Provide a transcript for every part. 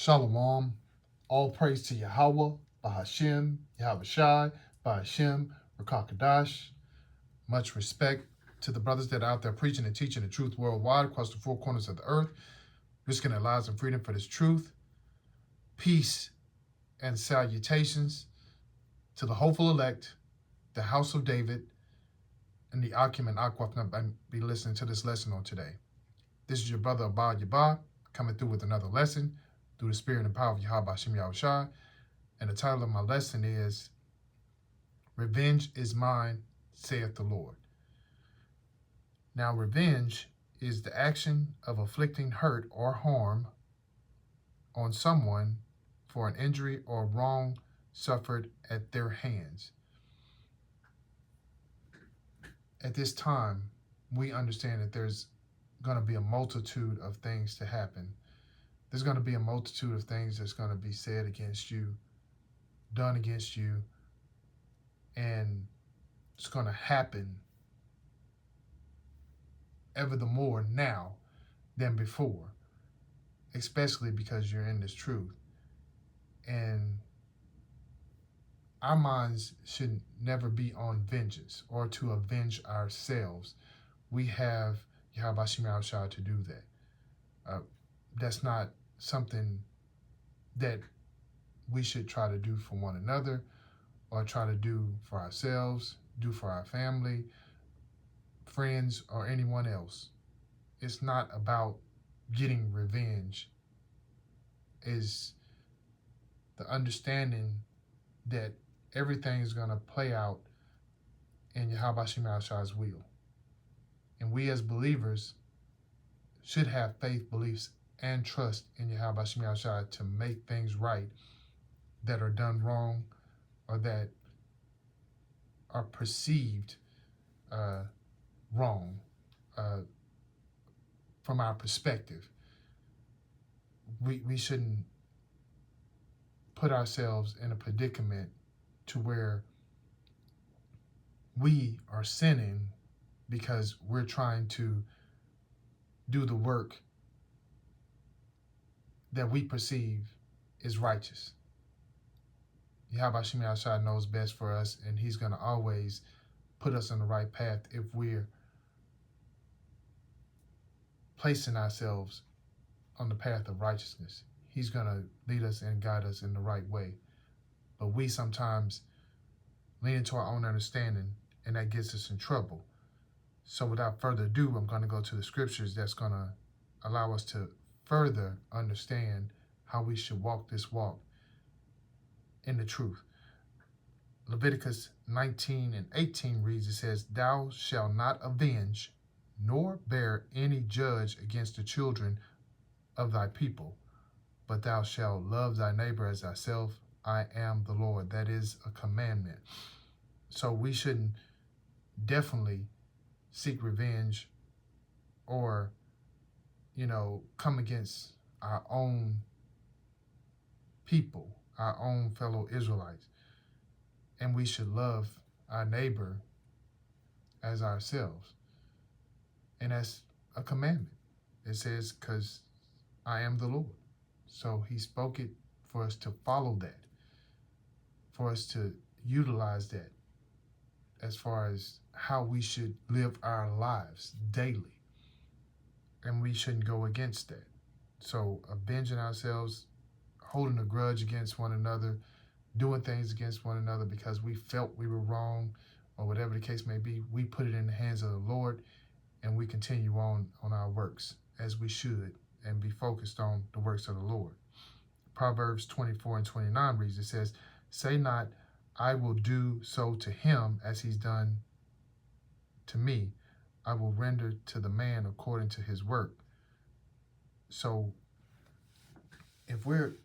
Shalom. All praise to Yahweh, Bahashem, Yahweh Shai, Bahashem, Rakakadash. Much respect to the brothers that are out there preaching and teaching the truth worldwide across the four corners of the earth, risking their lives and freedom for this truth. Peace and salutations to the hopeful elect, the house of David, and the Akim and Akwaf that be listening to this lesson on today. This is your brother Abba Yabba coming through with another lesson through the spirit and power of Yahweh Hashem Yahweh Shai. And the title of my lesson is Revenge is Mine, saith the Lord. Now, revenge is the action of inflicting hurt or harm on someone for an injury or wrong suffered at their hands. At this time, we understand that there's going to be a multitude of things to happen. There's going to be a multitude of things that's going to be said against you, done against you, and it's going to happen ever the more now than before, especially because you're in this truth. And our minds should never be on vengeance or to avenge ourselves. We have Yahweh Shai to do that. That's not something that we should try to do for one another or try to do for ourselves, do for our family, friends, or anyone else. It's not about getting revenge. It's the understanding that everything is going to play out in Yahweh Shai's will. And we as believers should have faith, beliefs, and trust in Yahweh Shai to make things right that are done wrong or that are perceived wrong from our perspective. We shouldn't put ourselves in a predicament to where we are sinning because we're trying to do the work that we perceive is righteous. Yahweh Shai knows best for us, and he's going to always put us on the right path if we're placing ourselves on the path of righteousness. He's going to lead us and guide us in the right way. But we sometimes lean into our own understanding, and that gets us in trouble. So without further ado, I'm going to go to the scriptures that's going to allow us to further understand how we should walk this walk in the truth. Leviticus 19:18 reads, it says, "Thou shalt not avenge, nor bear any judge against the children of thy people, but thou shalt love thy neighbor as thyself. I am the Lord." That is a commandment. So we shouldn't definitely seek revenge or, come against our own people, our own fellow Israelites. And we should love our neighbor as ourselves. And that's a commandment. It says, because I am the Lord. So he spoke it for us to follow that, for us to utilize that as far as how we should live our lives daily. And we shouldn't go against that. So avenging ourselves, holding a grudge against one another, doing things against one another because we felt we were wrong or whatever the case may be, we put it in the hands of the Lord and we continue on our works as we should and be focused on the works of the Lord. Proverbs 24:29 reads, it says, "Say not, I will do so to him as he's done to me. I will render to the man according to his work." So if we're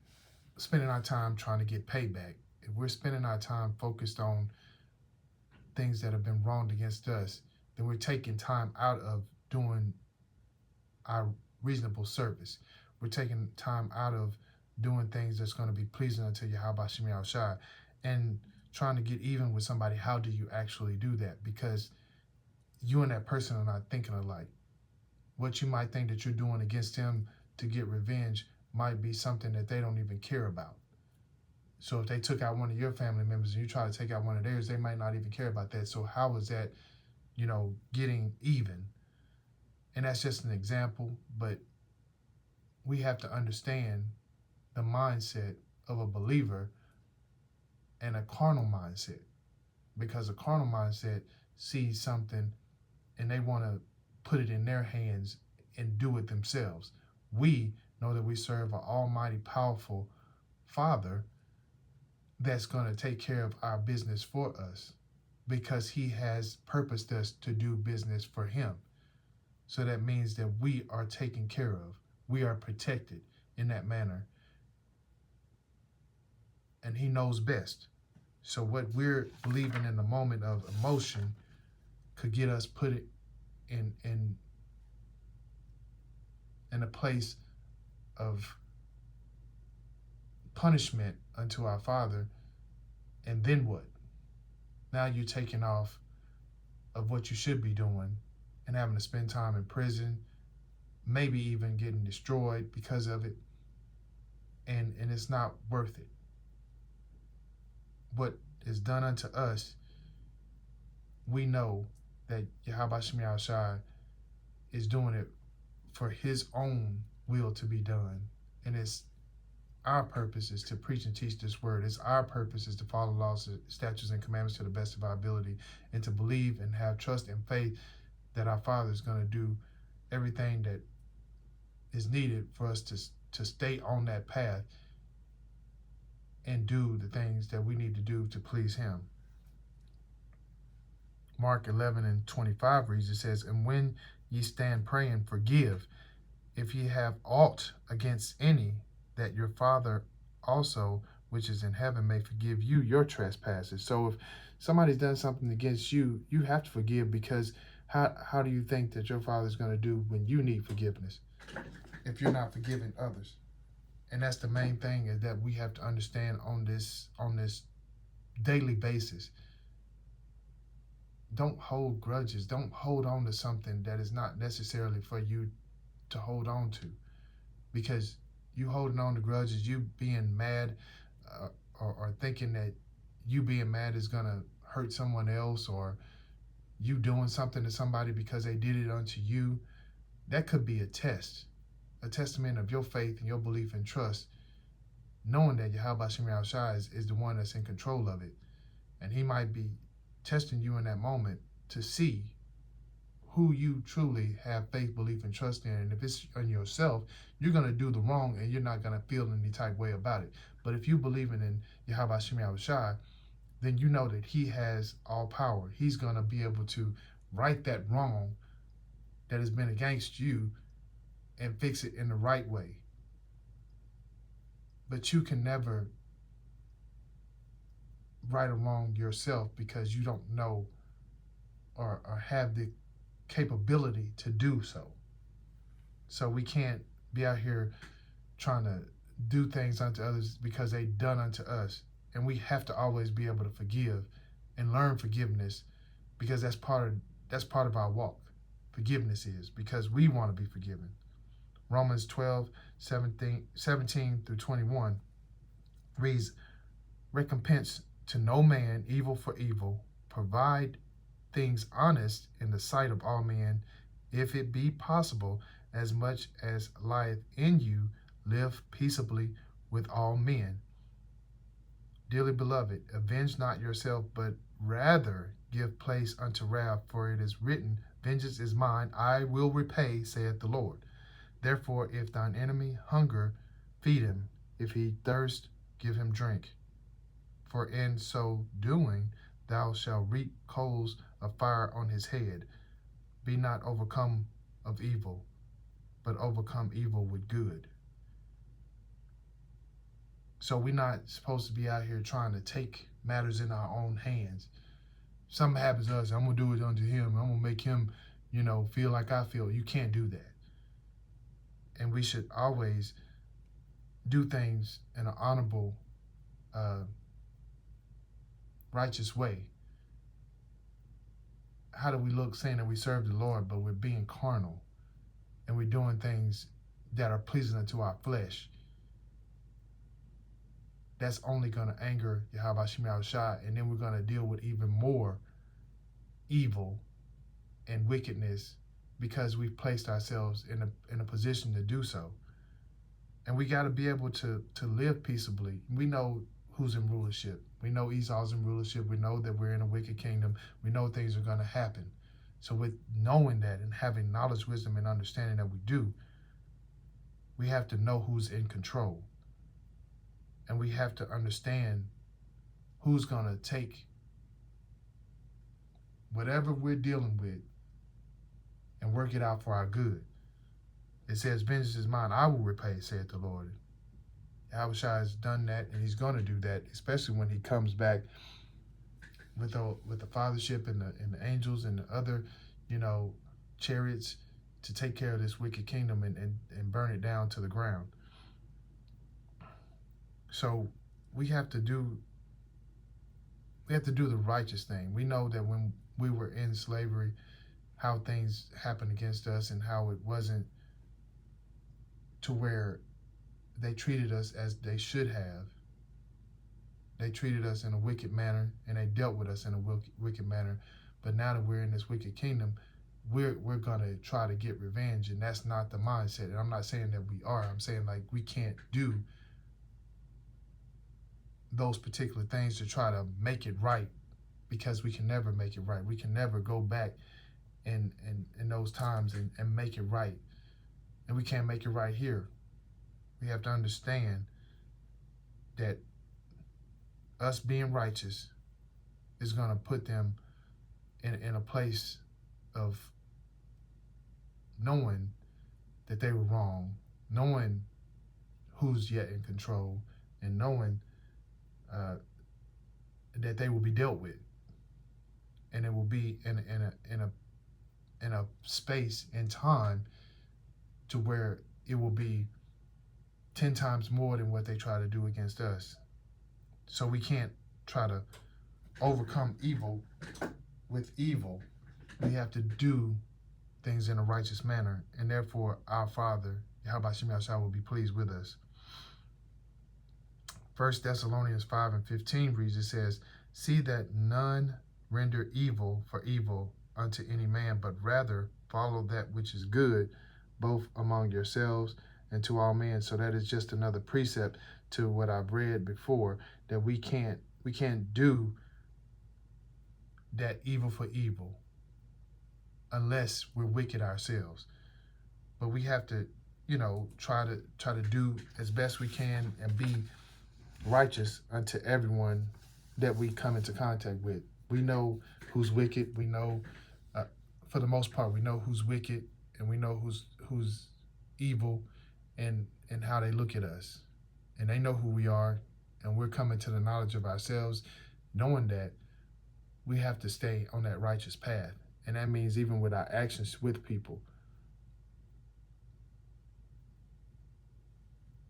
spending our time trying to get payback, if we're spending our time focused on things that have been wronged against us, then we're taking time out of doing our reasonable service. We're taking time out of doing things that's going to be pleasing unto Yahweh Shai and trying to get even with somebody. How do you actually do that? Because you and that person are not thinking alike. What you might think that you're doing against him to get revenge might be something that they don't even care about. So if they took out one of your family members and you try to take out one of theirs, they might not even care about that. So how is that, getting even? And that's just an example, but we have to understand the mindset of a believer and a carnal mindset, because a carnal mindset sees something and they want to put it in their hands and do it themselves. We know that we serve an almighty, powerful Father that's going to take care of our business for us, because he has purposed us to do business for him. So that means that we are taken care of. We are protected in that manner. And he knows best. So what we're believing in the moment of emotion could get us put it in a place of punishment unto our Father. And then what? Now you're taking off of what you should be doing and having to spend time in prison, maybe even getting destroyed because of it. And it's not worth it. What is done unto us, we know that Yahweh Shem Yahushai is doing it for his own will to be done. And it's our purpose is to preach and teach this word. It's our purpose is to follow laws, statutes, and commandments to the best of our ability, and to believe and have trust and faith that our Father is going to do everything that is needed for us to stay on that path and do the things that we need to do to please him. Mark 11:25 reads, it says, "And when ye stand praying, forgive, if ye have aught against any, that your Father also, which is in heaven, may forgive you your trespasses." So if somebody's done something against you, you have to forgive, because how do you think that your Father's going to do when you need forgiveness if you're not forgiving others? And that's the main thing, is that we have to understand on this daily basis. Don't hold grudges. Don't hold on to something that is not necessarily for you to hold on to, because you holding on to grudges, you being mad, or thinking that you being mad is going to hurt someone else, or you doing something to somebody because they did it unto you, that could be a testament of your faith and your belief and trust, knowing that Yahweh Shem Yahushai is the one that's in control of it. And he might be testing you in that moment to see who you truly have faith, belief, and trust in. And if it's in yourself, you're going to do the wrong and you're not going to feel any type way about it. But if you believe in Yahweh Shem Yahushai, then you know that he has all power. He's going to be able to right that wrong that has been against you and fix it in the right way. But you can never right or wrong yourself, because you don't know or have the capability to do so. So we can't be out here trying to do things unto others because they done unto us. And we have to always be able to forgive and learn forgiveness, because that's part of our walk. Forgiveness is because we want to be forgiven. Romans 12:17 through 21 reads, "Recompense to no man evil for evil, provide things honest in the sight of all men, if it be possible, as much as lieth in you, live peaceably with all men. Dearly beloved, avenge not yourself, but rather give place unto wrath, for it is written, Vengeance is mine, I will repay, saith the Lord. Therefore, if thine enemy hunger, feed him. If he thirst, give him drink. For in so doing, thou shalt reap coals of fire on his head. Be not overcome of evil, but overcome evil with good." So we're not supposed to be out here trying to take matters in our own hands. Something happens to us, I'm going to do it unto him. I'm going to make him, feel like I feel. You can't do that. And we should always do things in an honorable, righteous way. How do we look saying that we serve the Lord, but we're being carnal and we're doing things that are pleasing unto our flesh? that's only going to anger Yahweh Shema Shai, and then we're going to deal with even more evil and wickedness because we've placed ourselves in a position to do so. And we got to be able to live peaceably. We know who's in rulership. We know Esau's in rulership. We know that we're in a wicked kingdom. We know things are going to happen. So with knowing that and having knowledge, wisdom, and understanding that we do, we have to know who's in control. And we have to understand who's going to take whatever we're dealing with and work it out for our good. It says, vengeance is mine, I will repay, saith the Lord. Yahweh has done that, and he's going to do that, especially when he comes back with the fathership and the angels and the other, chariots to take care of this wicked kingdom and burn it down to the ground. So we have to do the righteous thing. We know that when we were in slavery, how things happened against us and how it wasn't to where they treated us as they should have. They treated us in a wicked manner, and they dealt with us in a wicked manner. But now that we're in this wicked kingdom, we're going to try to get revenge, and that's not the mindset. And I'm not saying that we are. I'm saying like we can't do those particular things to try to make it right, because we can never make it right. We can never go back in those times and make it right. And we can't make it right here. We have to understand that us being righteous is going to put them in a place of knowing that they were wrong, knowing who's yet in control, and knowing that they will be dealt with, and it will be in a space and time to where it will be 10 times more than what they try to do against us. So we can't try to overcome evil with evil. We have to do things in a righteous manner, and therefore our Father, Yahweh Shema Shai, will be pleased with us. 1 Thessalonians 5:15 reads, it says, see that none render evil for evil unto any man, but rather follow that which is good, both among yourselves and to all men. So that is just another precept to what I've read before, that we can't do that evil for evil unless we're wicked ourselves. But we have to, try to do as best we can and be righteous unto everyone that we come into contact with. We know who's wicked. We know, for the most part, we know who's wicked, and we know who's evil, and how they look at us. And they know who we are, and we're coming to the knowledge of ourselves, knowing that we have to stay on that righteous path. And that means even with our actions with people.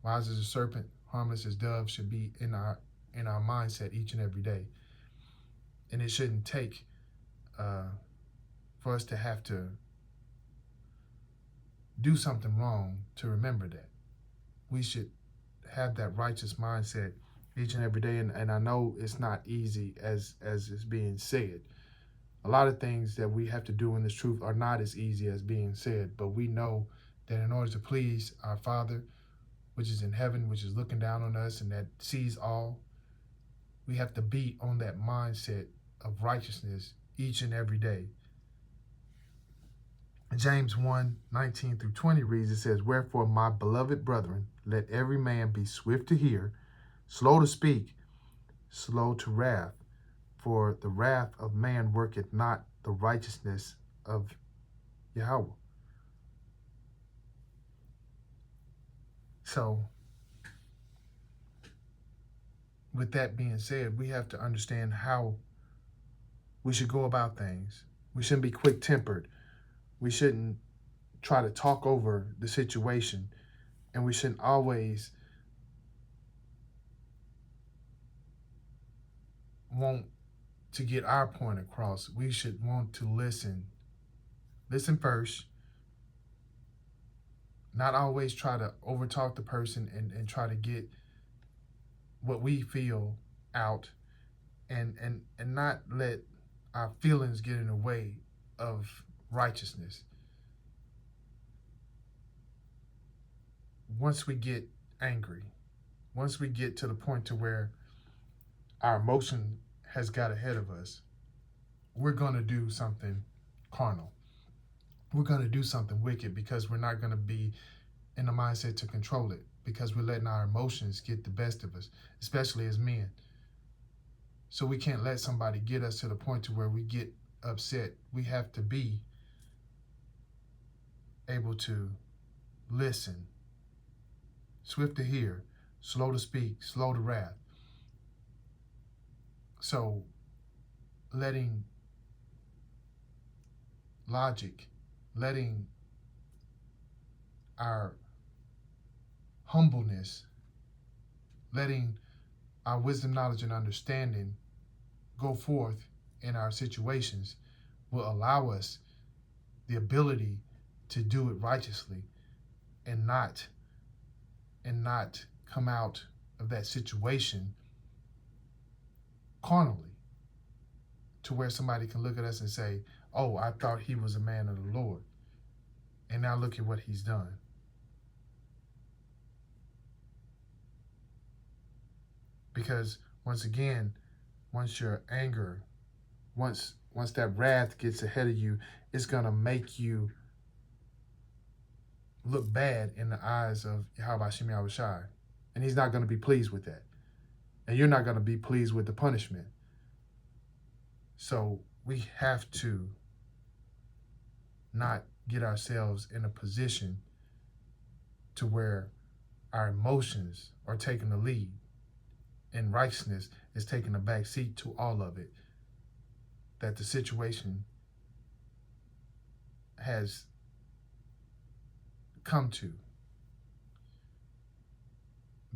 Wise as a serpent, harmless as dove should be in our mindset each and every day. And it shouldn't take for us to have to do something wrong to remember that. We should have that righteous mindset each and every day. And I know it's not easy as is being said. A lot of things that we have to do in this truth are not as easy as being said, but we know that in order to please our Father, which is in heaven, which is looking down on us and that sees all, we have to be on that mindset of righteousness each and every day. James 1:19-20 reads, it says, wherefore, my beloved brethren, let every man be swift to hear, slow to speak, slow to wrath, for the wrath of man worketh not the righteousness of Yahweh. So, with that being said, we have to understand how we should go about things. We shouldn't be quick-tempered. We shouldn't try to talk over the situation, and we shouldn't always want to get our point across. We should want to listen. Listen first. Not always try to overtalk the person and try to get what we feel out, and not let our feelings get in the way of righteousness. Once we get angry, once we get to the point to where our emotion has got ahead of us, we're going to do something carnal. We're going to do something wicked because we're not going to be in the mindset to control it, because we're letting our emotions get the best of us, especially as men. So we can't let somebody get us to the point to where we get upset. We have to be able to listen, swift to hear, slow to speak, slow to wrath. So letting logic, letting our humbleness, letting our wisdom, knowledge, and understanding go forth in our situations will allow us the ability to do it righteously and not come out of that situation carnally, to where somebody can look at us and say, oh, I thought he was a man of the Lord, and now look at what he's done. Because once again, once your anger, once that wrath gets ahead of you, it's going to make you look bad in the eyes of Yahweh Shem Yahushai. And he's not going to be pleased with that. And you're not going to be pleased with the punishment. So we have to not get ourselves in a position to where our emotions are taking the lead and righteousness is taking a back seat to all of it. That the situation has come to.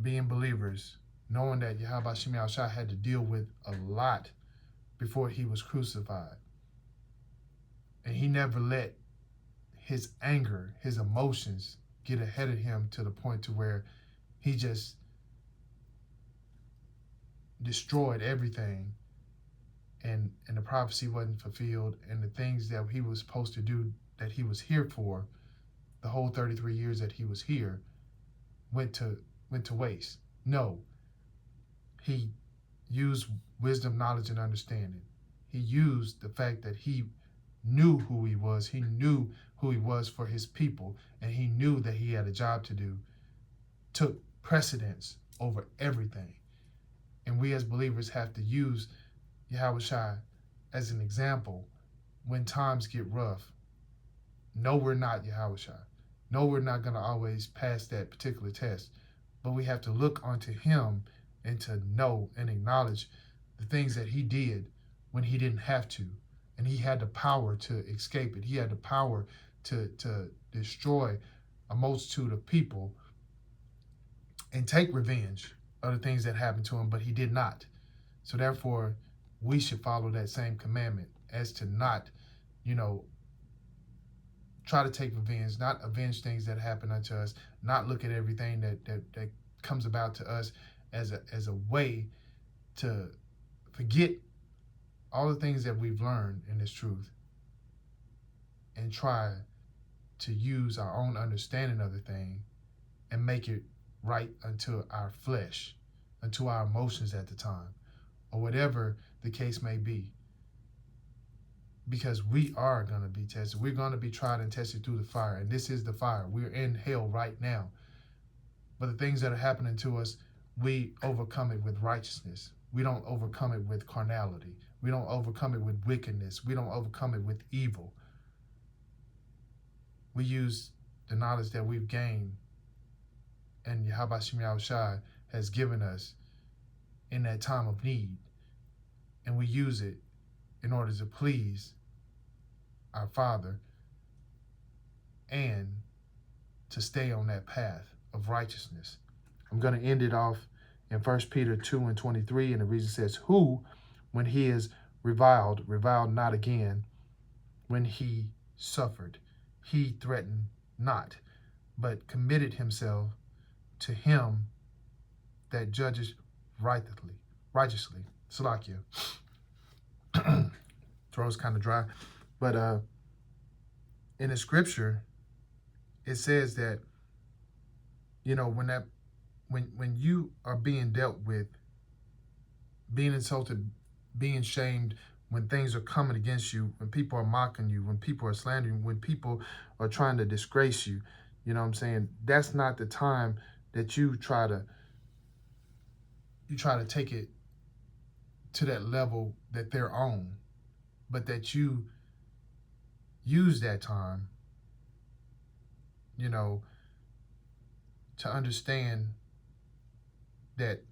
Being believers, knowing that Yahweh Shem Yahushua had to deal with a lot before he was crucified. And he never let his anger, his emotions get ahead of him to the point to where he just destroyed everything, and the prophecy wasn't fulfilled, and the things that he was supposed to do, that he was here for, the whole 33 years that he was here, went to waste. No. He used wisdom, knowledge, and understanding. He used the fact that he knew who he was. He knew who he was for his people, and he knew that he had a job to do, took precedence over everything. And we as believers have to use Yahushua as an example when times get rough. No, we're not Yahushua. No, we're not going to always pass that particular test. But we have to look onto him and to know and acknowledge the things that he did when he didn't have to. And he had the power to escape it. He had the power to destroy a multitude of people and take revenge of the things that happened to him, but he did not. So therefore, we should follow that same commandment as to not, try to take revenge, not avenge things that happen unto us, not look at everything that comes about to us as a way to forget all the things that we've learned in this truth and try to use our own understanding of the thing and make it right unto our flesh, unto our emotions at the time, or whatever the case may be. Because we are going to be tested. We're going to be tried and tested through the fire. And this is the fire. We're in hell right now. But the things that are happening to us, we overcome it with righteousness. We don't overcome it with carnality. We don't overcome it with wickedness. We don't overcome it with evil. We use the knowledge that we've gained and Yahweh Shem Yahushai has given us in that time of need. And we use it in order to please our Father and to stay on that path of righteousness. I'm going to end it off in 1 Peter 2:23, and the reason says, who, when he is reviled not again. When he suffered, he threatened not, but committed himself to him that judges righteously. Salakia. Throat's kind of dry. But in the scripture, it says that, when you are being dealt with, being insulted, being shamed, when things are coming against you, when people are mocking you, when people are slandering you, when people are trying to disgrace you, you know what I'm saying? That's not the time that you try to take it to that level that they're on, but that you use that time, to understand that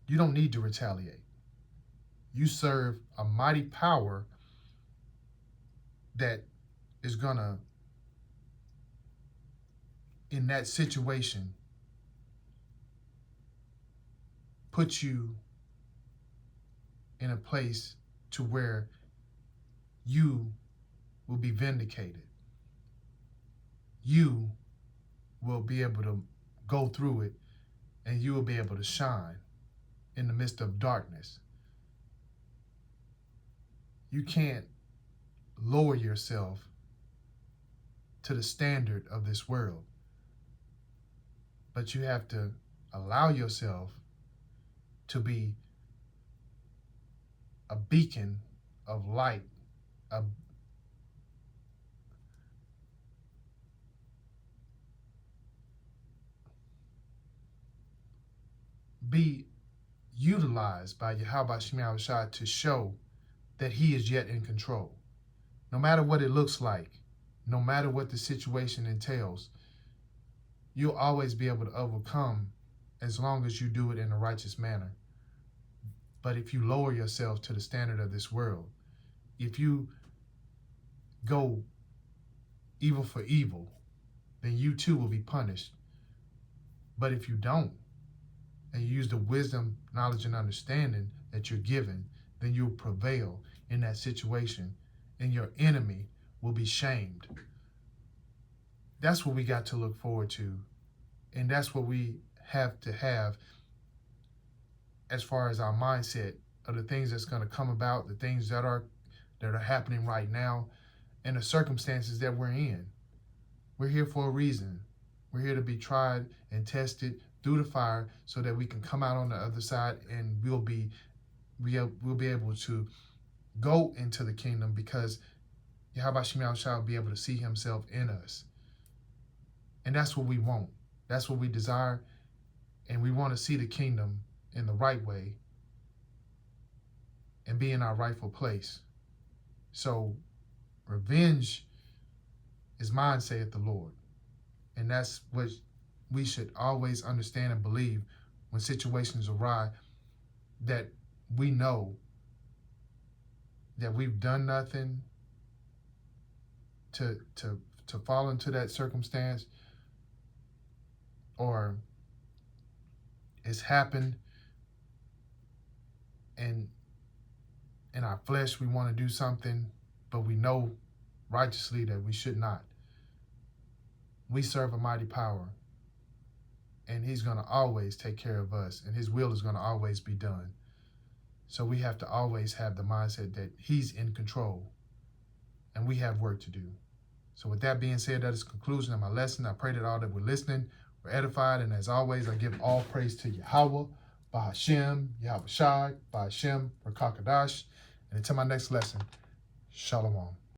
you don't need to retaliate. You serve a mighty power that is gonna, in that situation, put you in a place to where you will be vindicated. You will be able to go through it, and you will be able to shine in the midst of darkness. You can't lower yourself to the standard of this world, but you have to allow yourself to be a beacon of light, be utilized by Yahweh Shema Shai to show that he is yet in control. No matter what it looks like, no matter what the situation entails, you'll always be able to overcome as long as you do it in a righteous manner. But if you lower yourself to the standard of this world, if you go evil for evil, then you too will be punished. But if you don't, and you use the wisdom, knowledge, and understanding that you're given, then you'll prevail in that situation, and your enemy will be shamed. That's what we got to look forward to, and that's what we have to have as far as our mindset of the things that's going to come about, the things that are happening right now, and the circumstances that we're in. We're here for a reason. We're here to be tried and tested through the fire so that we can come out on the other side, and we'll be able to go into the kingdom, because Yahweh Shema shall be able to see himself in us. And that's what we want. That's what we desire. And we want to see the kingdom in the right way and be in our rightful place. So revenge is mine, saith the Lord. And that's what we should always understand and believe when situations arise, that we know that we've done nothing to fall into that circumstance, or it's happened, and in our flesh we want to do something, but we know righteously that we should not. We serve a mighty power, and he's going to always take care of us, and his will is going to always be done. So we have to always have the mindset that he's in control, and we have work to do. So with that being said, that is the conclusion of my lesson. I pray that all that were listening were edified, and as always, I give all praise to Yahweh, Bahashem, Yahweh Shai, Bahashem, Rakakadash, and until my next lesson, Shalom.